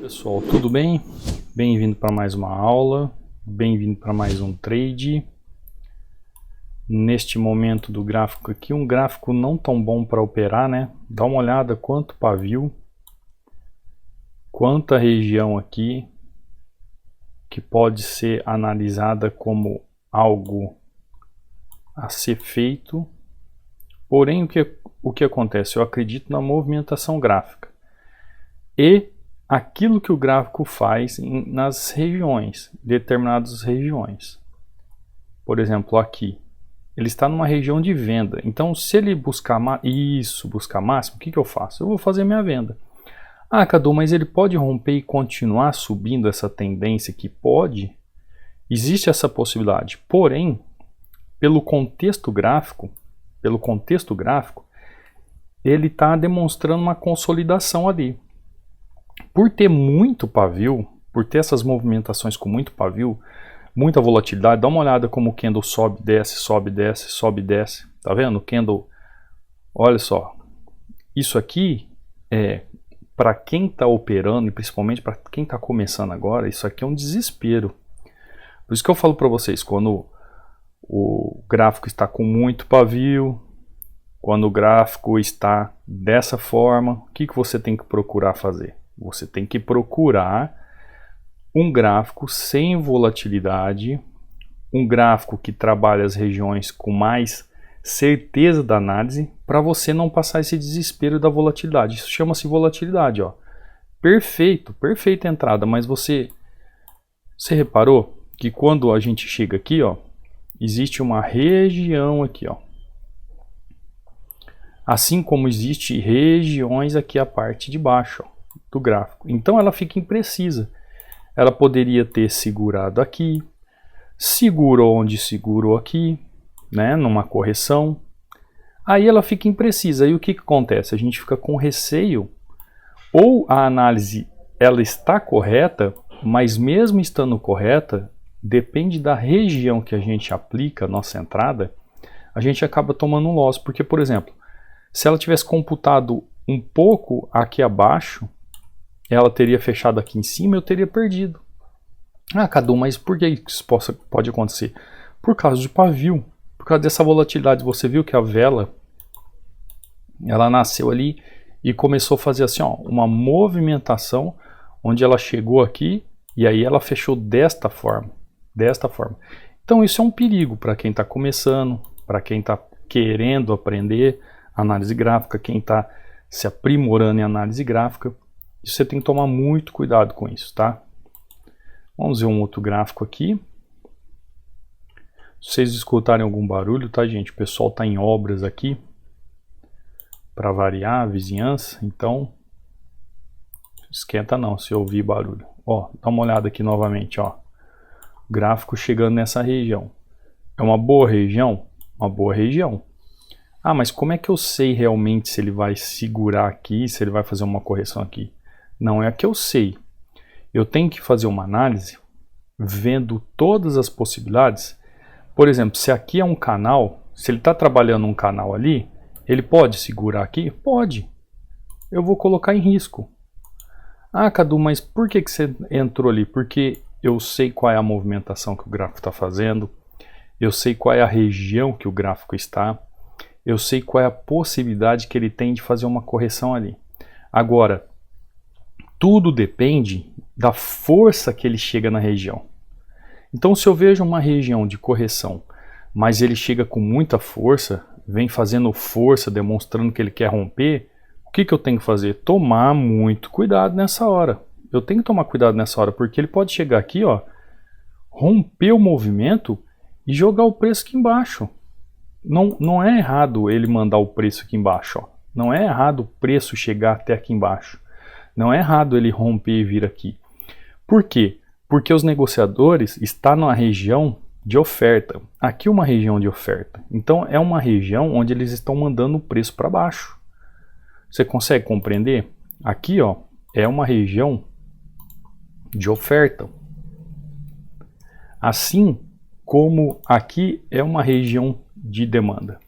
Pessoal, tudo bem? Bem-vindo para mais uma aula, bem-vindo para mais um trade. Neste momento do gráfico aqui, um gráfico não tão bom para operar, né? Dá uma olhada quanto pavio, quanta região aqui que pode ser analisada como algo a ser feito. Porém, o que acontece? Eu acredito na movimentação gráfica e aquilo que o gráfico faz nas regiões, determinadas regiões. Por exemplo, aqui, ele está numa região de venda. Então, se ele buscar buscar máximo, o que eu faço? Eu vou fazer minha venda. Ah, Cadu, mas ele pode romper e continuar subindo essa tendência que pode? Existe essa possibilidade. Porém, pelo contexto gráfico, ele está demonstrando uma consolidação ali. Por ter muito pavio, por ter essas movimentações com muito pavio, muita volatilidade, dá uma olhada como o candle sobe, desce, sobe, desce, sobe, desce. Tá vendo? O candle, olha só. Isso aqui é, para quem está operando, e principalmente para quem está começando agora, isso aqui é um desespero. Por isso que eu falo para vocês, quando o gráfico está com muito pavio, quando o gráfico está dessa forma, o que você tem que procurar fazer? Você tem que procurar um gráfico sem volatilidade, um gráfico que trabalha as regiões com mais certeza da análise, para você não passar esse desespero da volatilidade. Isso chama-se volatilidade, ó. Perfeito, perfeita entrada, mas você reparou que quando a gente chega aqui, ó, existe uma região aqui, ó. Assim como existe regiões aqui a parte de baixo, ó, do gráfico. Então ela fica imprecisa. Ela poderia ter segurado aqui, segurou onde segurou aqui, né, numa correção. Aí ela fica imprecisa. Aí o que acontece? A gente fica com receio. Ou a análise ela está correta, mas mesmo estando correta, depende da região que a gente aplica a nossa entrada, a gente acaba tomando um loss. Porque, por exemplo, se ela tivesse computado um pouco aqui abaixo, ela teria fechado aqui em cima, eu teria perdido. Ah, Cadu, mas por que isso pode acontecer? Por causa de pavio, por causa dessa volatilidade. Você viu que a vela, ela nasceu ali e começou a fazer assim, ó, uma movimentação, onde ela chegou aqui e aí ela fechou desta forma. Então isso é um perigo para quem está começando, para quem está querendo aprender análise gráfica, quem está se aprimorando em análise gráfica. Você tem que tomar muito cuidado com isso, tá? Vamos ver um outro gráfico aqui. Se vocês escutarem algum barulho, tá, gente? O pessoal tá em obras aqui, para variar a vizinhança, então esquenta não se ouvir barulho. Ó, dá uma olhada aqui novamente, ó. O gráfico chegando nessa região. É uma boa região? Uma boa região. Ah, mas como é que eu sei realmente se ele vai segurar aqui, se ele vai fazer uma correção aqui? Não é que eu sei. Eu tenho que fazer uma análise vendo todas as possibilidades. Por exemplo, se aqui é um canal, se ele está trabalhando um canal ali, ele pode segurar aqui? Pode. Eu vou colocar em risco. Ah, Cadu, mas por que você entrou ali? Porque eu sei qual é a movimentação que o gráfico está fazendo, eu sei qual é a região que o gráfico está, eu sei qual é a possibilidade que ele tem de fazer uma correção ali. Agora, tudo depende da força que ele chega na região. Então, se eu vejo uma região de correção, mas ele chega com muita força, vem fazendo força, demonstrando que ele quer romper, o que eu tenho que fazer? Tomar muito cuidado nessa hora. Eu tenho que tomar cuidado nessa hora, porque ele pode chegar aqui, ó, romper o movimento e jogar o preço aqui embaixo. Não é errado ele mandar o preço aqui embaixo, ó. Não é errado o preço chegar até aqui embaixo. Não é errado ele romper e vir aqui. Por quê? Porque os negociadores estão numa região de oferta. Aqui é uma região de oferta. Então é uma região onde eles estão mandando o preço para baixo. Você consegue compreender? Aqui, ó, é uma região de oferta. Assim como aqui é uma região de demanda.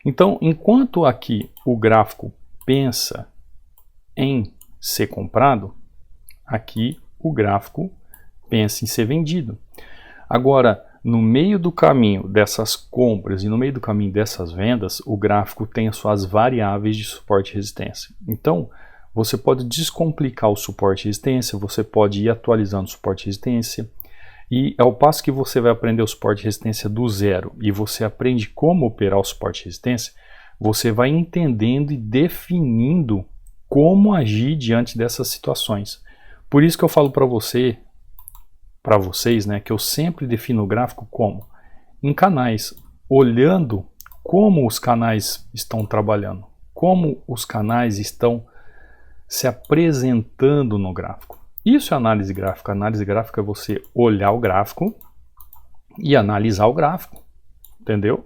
Então, enquanto aqui o gráfico pensa em ser comprado, aqui o gráfico pensa em ser vendido. Agora, no meio do caminho dessas compras e no meio do caminho dessas vendas, o gráfico tem as suas variáveis de suporte e resistência. Então, você pode descomplicar o suporte e resistência, você pode ir atualizando o suporte e resistência, e ao passo que você vai aprender o suporte e resistência do zero e você aprende como operar o suporte e resistência, você vai entendendo e definindo como agir diante dessas situações. Por isso que eu falo para vocês, né, que eu sempre defino o gráfico como? Em canais, olhando como os canais estão trabalhando, como os canais estão se apresentando no gráfico. Isso é análise gráfica. Análise gráfica é você olhar o gráfico e analisar o gráfico, entendeu?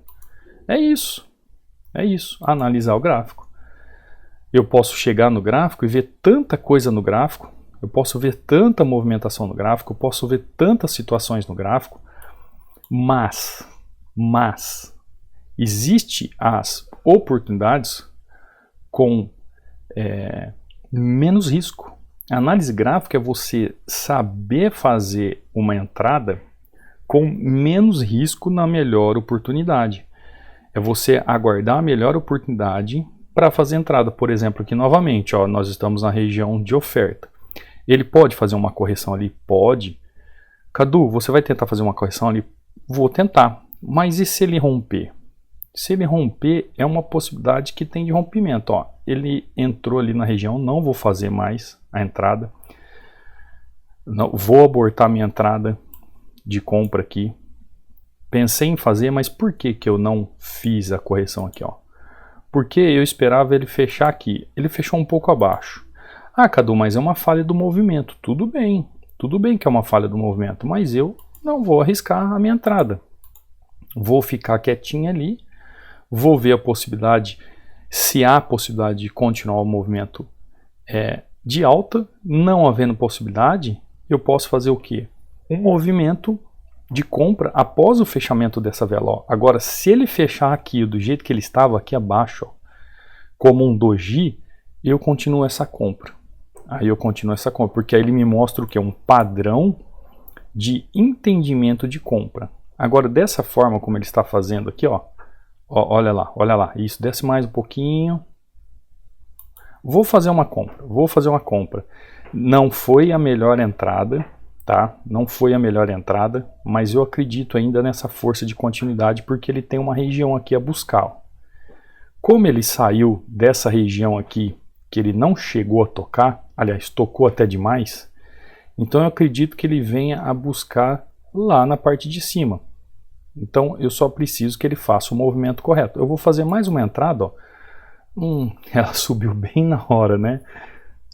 É isso, analisar o gráfico. Eu posso chegar no gráfico e ver tanta coisa no gráfico, eu posso ver tanta movimentação no gráfico, eu posso ver tantas situações no gráfico, mas existe as oportunidades com menos risco. A análise gráfica é você saber fazer uma entrada com menos risco na melhor oportunidade. É você aguardar a melhor oportunidade para fazer entrada. Por exemplo, aqui novamente, ó, nós estamos na região de oferta. Ele pode fazer uma correção ali? Pode. Cadu, você vai tentar fazer uma correção ali? Vou tentar. Mas e se ele romper? Se ele romper, é uma possibilidade que tem de rompimento. Ó, ele entrou ali na região, não vou fazer mais a entrada. Não, vou abortar minha entrada de compra aqui. Pensei em fazer, mas por que que eu não fiz a correção aqui? Ó? Porque eu esperava ele fechar aqui. Ele fechou um pouco abaixo. Ah, Cadu, mas é uma falha do movimento. Tudo bem que é uma falha do movimento, mas eu não vou arriscar a minha entrada. Vou ficar quietinho ali. Vou ver a possibilidade, se há possibilidade de continuar o movimento de alta. Não havendo possibilidade, eu posso fazer o quê? Um movimento de compra após o fechamento dessa vela. Ó. Agora, se ele fechar aqui do jeito que ele estava aqui abaixo, ó, como um doji, eu continuo essa compra. Aí eu continuo essa compra, porque aí ele me mostra o que? Um padrão de entendimento de compra. Agora, dessa forma como ele está fazendo aqui, ó, olha lá, isso, desce mais um pouquinho. Vou fazer uma compra. Não foi a melhor entrada, tá? Não foi a melhor entrada, mas eu acredito ainda nessa força de continuidade, porque ele tem uma região aqui a buscar. Ó. Como ele saiu dessa região aqui, que ele não chegou a tocar, aliás, tocou até demais, então eu acredito que ele venha a buscar lá na parte de cima. Então eu só preciso que ele faça o movimento correto. Eu vou fazer mais uma entrada, ó. Ela subiu bem na hora, né?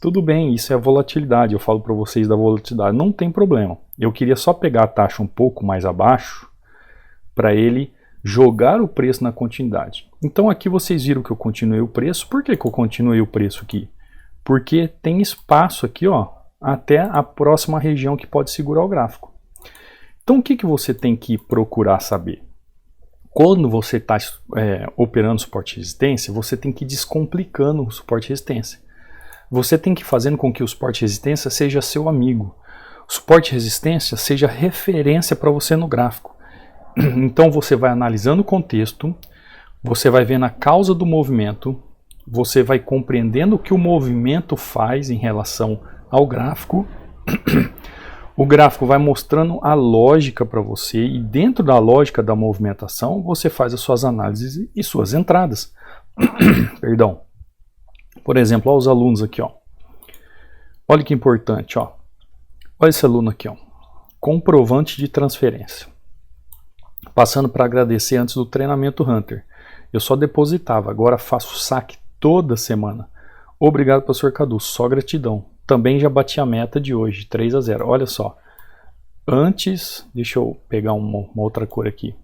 Tudo bem, isso é volatilidade, eu falo para vocês da volatilidade, não tem problema. Eu queria só pegar a taxa um pouco mais abaixo para ele jogar o preço na continuidade. Então aqui vocês viram que eu continuei o preço. Por que que eu continuei o preço aqui? Porque tem espaço aqui, ó, até a próxima região que pode segurar o gráfico. Então o que que você tem que procurar saber? Quando você está operando suporte e resistência, você tem que ir descomplicando o suporte e resistência. Você tem que ir fazendo com que o suporte e resistência seja seu amigo. O suporte e resistência seja referência para você no gráfico. Então você vai analisando o contexto, você vai vendo a causa do movimento, você vai compreendendo o que o movimento faz em relação ao gráfico. O gráfico vai mostrando a lógica para você e dentro da lógica da movimentação você faz as suas análises e suas entradas. Perdão. Por exemplo, olha os alunos aqui, ó. Olha que importante, ó. Olha esse aluno aqui, ó. Comprovante de transferência. Passando para agradecer antes do treinamento Hunter. Eu só depositava, agora faço saque toda semana. Obrigado, professor Cadu, só gratidão. Também já bati a meta de hoje, 3-0. Olha só, antes, deixa eu pegar uma outra cor aqui.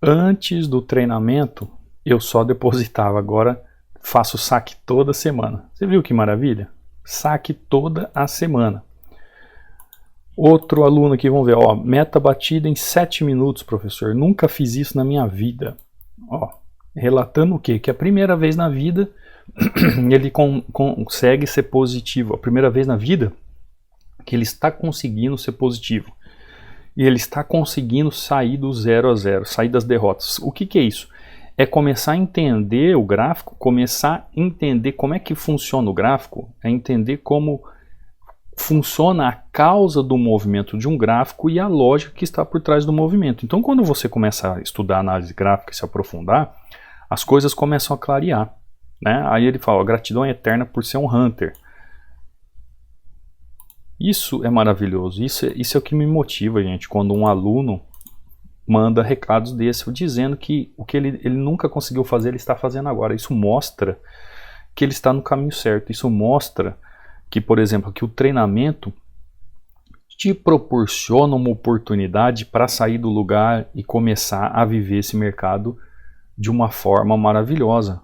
Antes do treinamento, eu só depositava, agora faço saque toda semana. Você viu que maravilha? Saque toda a semana. Outro aluno aqui, vamos ver, ó, meta batida em 7 minutos, professor. Nunca fiz isso na minha vida. Ó, relatando o quê? Que a primeira vez na vida ele consegue ser positivo. A primeira vez na vida que ele está conseguindo ser positivo. E ele está conseguindo sair do 0 a 0, sair das derrotas. O que é isso? É começar a entender o gráfico, começar a entender como é que funciona o gráfico, é entender como funciona a causa do movimento de um gráfico e a lógica que está por trás do movimento. Então, quando você começa a estudar análise gráfica e se aprofundar, as coisas começam a clarear, né? Aí ele fala, gratidão é eterna por ser um hunter. Isso é maravilhoso, isso é o que me motiva, gente, quando um aluno manda recados desses, dizendo que o que ele nunca conseguiu fazer, ele está fazendo agora. Isso mostra que ele está no caminho certo, isso mostra que, por exemplo, que o treinamento te proporciona uma oportunidade para sair do lugar e começar a viver esse mercado de uma forma maravilhosa.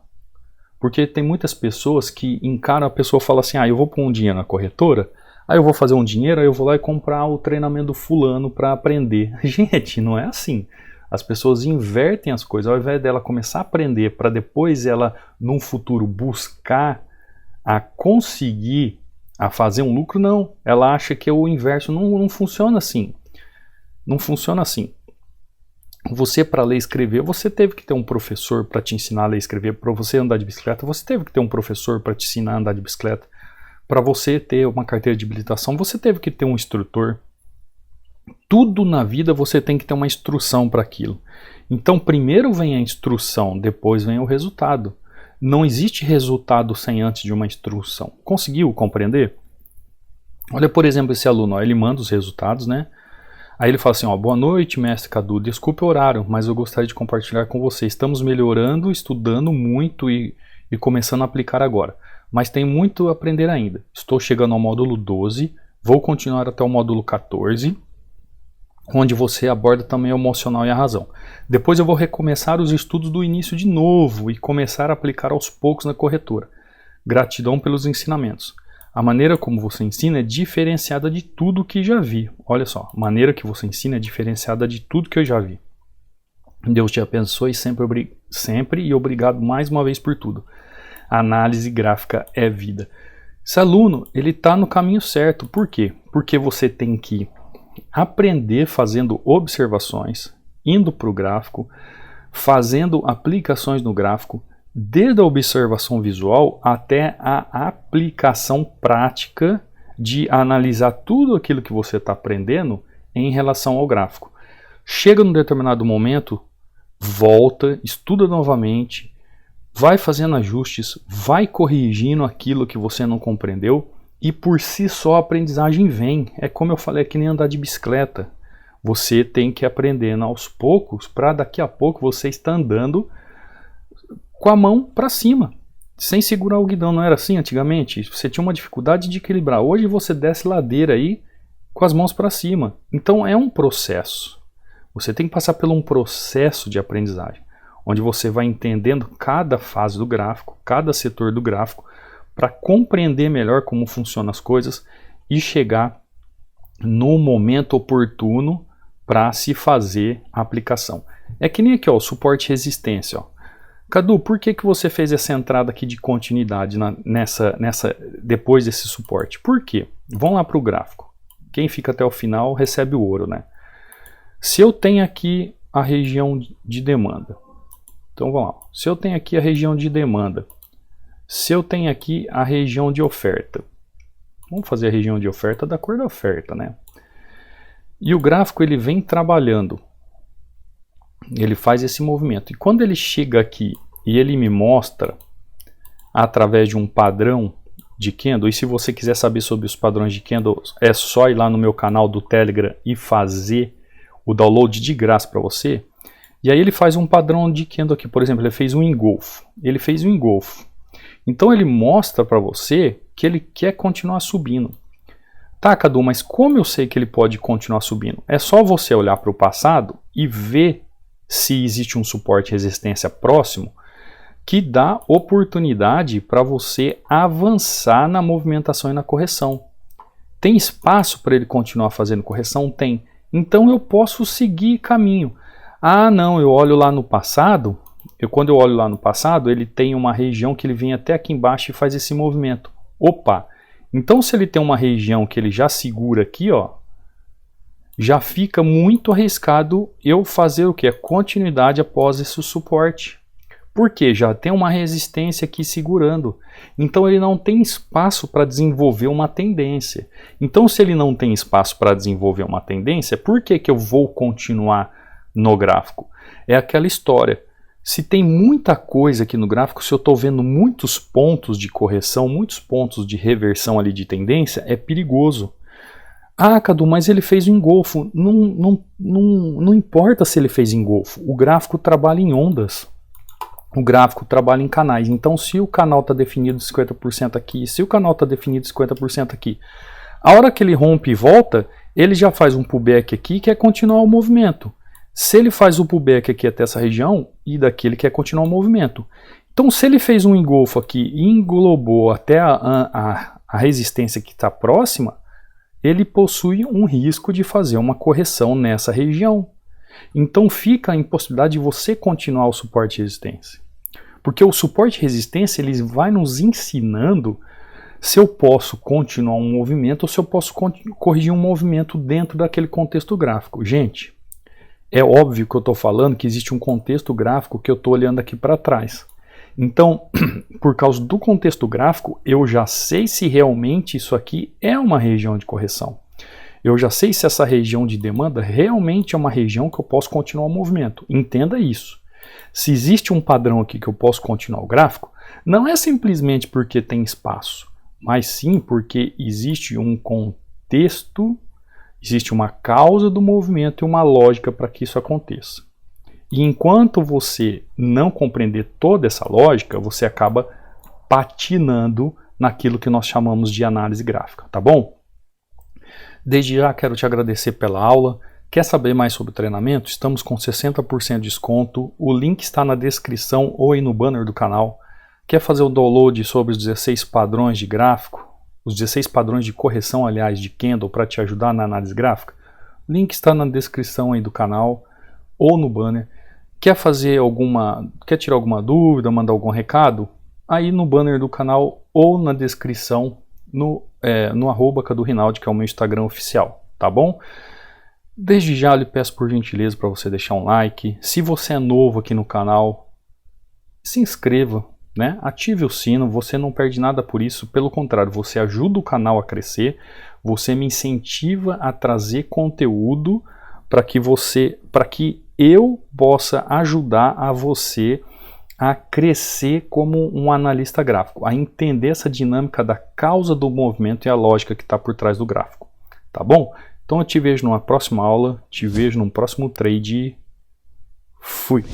Porque tem muitas pessoas que encaram, a pessoa fala assim, eu vou pôr um dinheiro na corretora, aí eu vou fazer um dinheiro, aí eu vou lá e comprar o treinamento do fulano para aprender. Gente, não é assim. As pessoas invertem as coisas. Ao invés dela começar a aprender para depois ela, num futuro, buscar a conseguir a fazer um lucro, não. Ela acha que é o inverso. Não funciona assim. Não funciona assim. Você, para ler e escrever, você teve que ter um professor para te ensinar a ler e escrever. Para você andar de bicicleta, você teve que ter um professor para te ensinar a andar de bicicleta. Para você ter uma carteira de habilitação, você teve que ter um instrutor. Tudo na vida você tem que ter uma instrução para aquilo. Então, primeiro vem a instrução, depois vem o resultado. Não existe resultado sem antes de uma instrução. Conseguiu compreender? Olha, por exemplo, esse aluno, ele manda os resultados, né? Aí ele fala assim, boa noite, mestre Cadu, desculpe o horário, mas eu gostaria de compartilhar com você. Estamos melhorando, estudando muito e começando a aplicar agora. Mas tem muito a aprender ainda. Estou chegando ao módulo 12, vou continuar até o módulo 14, onde você aborda também o emocional e a razão. Depois eu vou recomeçar os estudos do início de novo e começar a aplicar aos poucos na corretora. Gratidão pelos ensinamentos. A maneira como você ensina é diferenciada de tudo que já vi. Olha só, a maneira que você ensina é diferenciada de tudo que eu já vi. Deus te abençoe sempre e obrigado mais uma vez por tudo. A análise gráfica é vida. Esse aluno, ele está no caminho certo. Por quê? Porque você tem que aprender fazendo observações, indo para o gráfico, fazendo aplicações no gráfico, desde a observação visual até a aplicação prática de analisar tudo aquilo que você está aprendendo em relação ao gráfico. Chega num determinado momento, volta, estuda novamente, vai fazendo ajustes, vai corrigindo aquilo que você não compreendeu e por si só a aprendizagem vem. É como eu falei, é que nem andar de bicicleta. Você tem que ir aprendendo aos poucos para daqui a pouco você estar andando com a mão para cima, sem segurar o guidão. Não era assim antigamente? Você tinha uma dificuldade de equilibrar. Hoje você desce ladeira aí com as mãos para cima. Então é um processo. Você tem que passar por um processo de aprendizagem, onde você vai entendendo cada fase do gráfico, cada setor do gráfico, para compreender melhor como funcionam as coisas e chegar no momento oportuno para se fazer a aplicação. É que nem aqui, ó, o suporte e resistência. Ó. Cadu, por que você fez essa entrada aqui de continuidade depois desse suporte? Por quê? Vamos lá para o gráfico. Quem fica até o final recebe o ouro, né? Se eu tenho aqui a região de demanda, então vamos lá. Se eu tenho aqui a região de demanda, se eu tenho aqui a região de oferta, vamos fazer a região de oferta da cor da oferta, né? E o gráfico ele vem trabalhando, ele faz esse movimento. E quando ele chega aqui e ele me mostra através de um padrão de candle, e se você quiser saber sobre os padrões de candle, é só ir lá no meu canal do Telegram e fazer o download de graça para você. E aí ele faz um padrão de candle aqui, por exemplo, ele fez um engolfo. Ele fez um engolfo. Então ele mostra para você que ele quer continuar subindo. Tá, Cadu, mas como eu sei que ele pode continuar subindo? É só você olhar para o passado e ver se existe um suporte e resistência próximo que dá oportunidade para você avançar na movimentação e na correção. Tem espaço para ele continuar fazendo correção? Tem. Então eu posso seguir caminho. Ah, não, eu olho lá no passado, quando eu olho lá no passado, ele tem uma região que ele vem até aqui embaixo e faz esse movimento. Opa! Então se ele tem uma região que ele já segura aqui, ó, já fica muito arriscado eu fazer o que? A continuidade após esse suporte. Porque já tem uma resistência aqui segurando. Então ele não tem espaço para desenvolver uma tendência. Então se ele não tem espaço para desenvolver uma tendência, por que eu vou continuar no gráfico? É aquela história. Se tem muita coisa aqui no gráfico, se eu estou vendo muitos pontos de correção, muitos pontos de reversão ali de tendência, é perigoso. Ah, Cadu, mas ele fez um engolfo. Não importa se ele fez engolfo. O gráfico trabalha em ondas. O gráfico trabalha em canais. Então, se o canal está definido 50% aqui, se o canal está definido 50% aqui, a hora que ele rompe e volta, ele já faz um pullback aqui que é continuar o movimento. Se ele faz o pullback aqui até essa região, e daqui ele quer continuar o movimento. Então, se ele fez um engolfo aqui e englobou até a resistência que está próxima, ele possui um risco de fazer uma correção nessa região. Então fica a impossibilidade de você continuar o suporte e resistência. Porque o suporte e resistência ele vai nos ensinando se eu posso continuar um movimento ou se eu posso corrigir um movimento dentro daquele contexto gráfico. Gente, é óbvio que eu estou falando que existe um contexto gráfico que eu estou olhando aqui para trás. Então, por causa do contexto gráfico, eu já sei se realmente isso aqui é uma região de correção. Eu já sei se essa região de demanda realmente é uma região que eu posso continuar o movimento. Entenda isso. Se existe um padrão aqui que eu posso continuar o gráfico, não é simplesmente porque tem espaço, mas sim porque existe um contexto, existe uma causa do movimento e uma lógica para que isso aconteça. E enquanto você não compreender toda essa lógica, você acaba patinando naquilo que nós chamamos de análise gráfica, tá bom? Desde já quero te agradecer pela aula. Quer saber mais sobre o treinamento? Estamos com 60% de desconto. O link está na descrição ou aí no banner do canal. Quer fazer o download sobre os 16 padrões de gráfico? Os 16 padrões de correção, aliás, de candle para te ajudar na análise gráfica? O link está na descrição aí do canal ou no banner. Quer tirar alguma dúvida, mandar algum recado? Aí no banner do canal ou na descrição no arroba Cadu Rinaldi, que é o meu Instagram oficial, tá bom? Desde já lhe peço por gentileza para você deixar um like. Se você é novo aqui no canal, se inscreva, né? Ative o sino, você não perde nada por isso, pelo contrário, você ajuda o canal a crescer, você me incentiva a trazer conteúdo para que eu possa ajudar a você a crescer como um analista gráfico, a entender essa dinâmica da causa do movimento e a lógica que está por trás do gráfico, tá bom? Então eu te vejo numa próxima aula, te vejo num próximo trade. Fui!